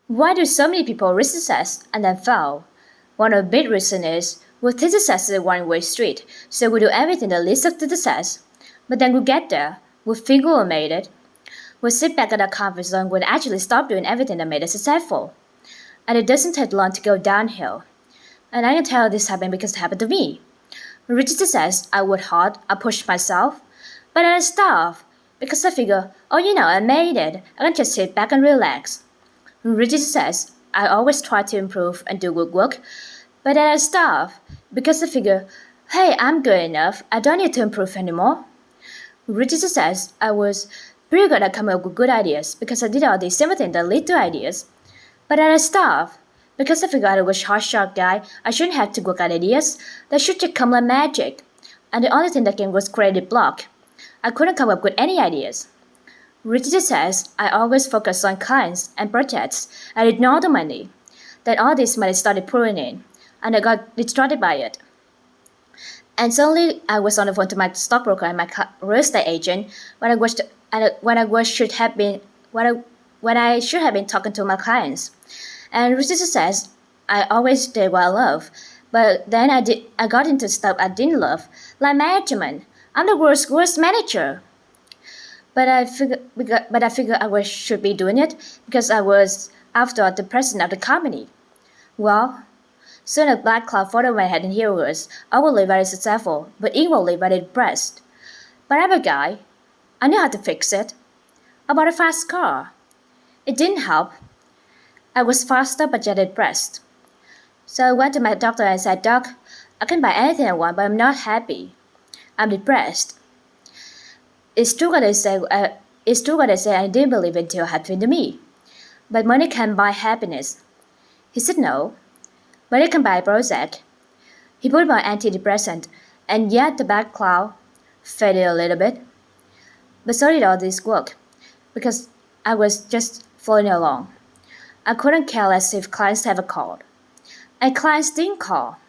Why do so many people reach success and then fail? One of the big reasons is we think success is a one-way street, so we do everything that leads us to success. But then we get there, we think we made it. We sit back at our comfort zone when actually stop doing everything that made us successful. And it doesn't take long to go downhill. And I can tell this happened because it happened to me. When reaching success, I worked hard, I pushed myself, but then I stopped because I figure, I made it. I can just sit back and relax. Reggie says, I always try to improve and do good work, but then I stop because I figure, hey, I'm good enough, I don't need to improve anymore. Reggie says, I was pretty good at coming up with good ideas because I did all these simple things that lead to ideas, but then I stop because I figured I was a hot guy, I shouldn't have to work at ideas, they should just come like magic. And the only thing that came was creative block. I couldn't come up with any ideas. Richard says, I always focus on clients and projects and ignore the money. Then all this money started pouring in, and I got distracted by it. And suddenly, I was on the phone to my stockbroker and my real estate agent when I should have been talking to my clients. And Richard says, I always did what I love, but then I got into stuff I didn't love, like management. I'm the worst manager. But I figured should be doing it because I was, after all, the president of the company. Well, soon a black cloud followed my head and here was, I will live very successful, but equally very depressed. But I'm a guy. I knew how to fix it. I bought a fast car. It didn't help. I was faster but yet depressed. So I went to my doctor and said, Doc, I can buy anything I want, but I'm not happy. I'm depressed. It's true what I say I didn't believe until it happened to me. But money can buy happiness. He said no, but it can buy Prozac. He put my antidepressant, and yet the bad cloud faded a little bit. But so did all this work, because I was just floating along. I couldn't care less if clients ever called. And clients didn't call,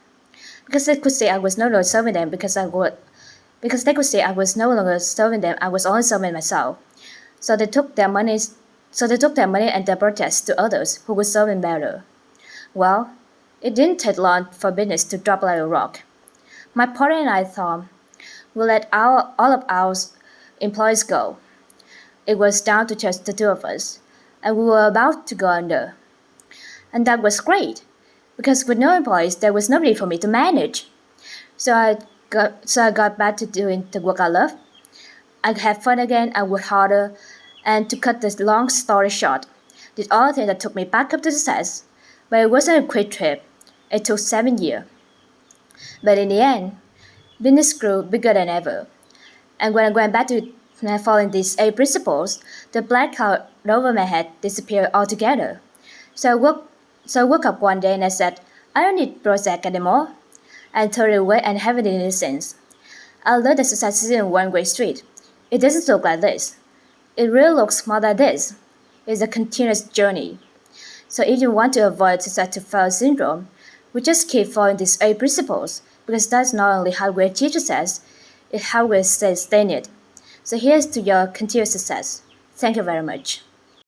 because they could say I was no longer serving them because they could say I was no longer serving them, I was only serving myself. So they took their money and their protests to others who were serving better. Well, it didn't take long for business to drop like a rock. My partner and I thought we'll let all of our employees go. It was down to just the two of us, and we were about to go under. And that was great, because with no employees, there was nobody for me to manage. So I got back to doing the work I love. I had fun again, I worked harder, and to cut this long story short, did all the things that took me back up to success. But it wasn't a quick trip. It took 7 years. But in the end, business grew bigger than ever. And when I went back to following these 8 principles, the black cloud over my head disappeared altogether. So I woke up one day and I said, I don't need Prozac anymore. And threw it away and haven't in it since. I learned that success isn't a one-way street. It doesn't look like this. It really looks more like this. It's a continuous journey. So if you want to avoid success to fail syndrome, we just keep following these 8 principles because that's not only how we achieve success, it's how we sustain it. So here's to your continuous success. Thank you very much.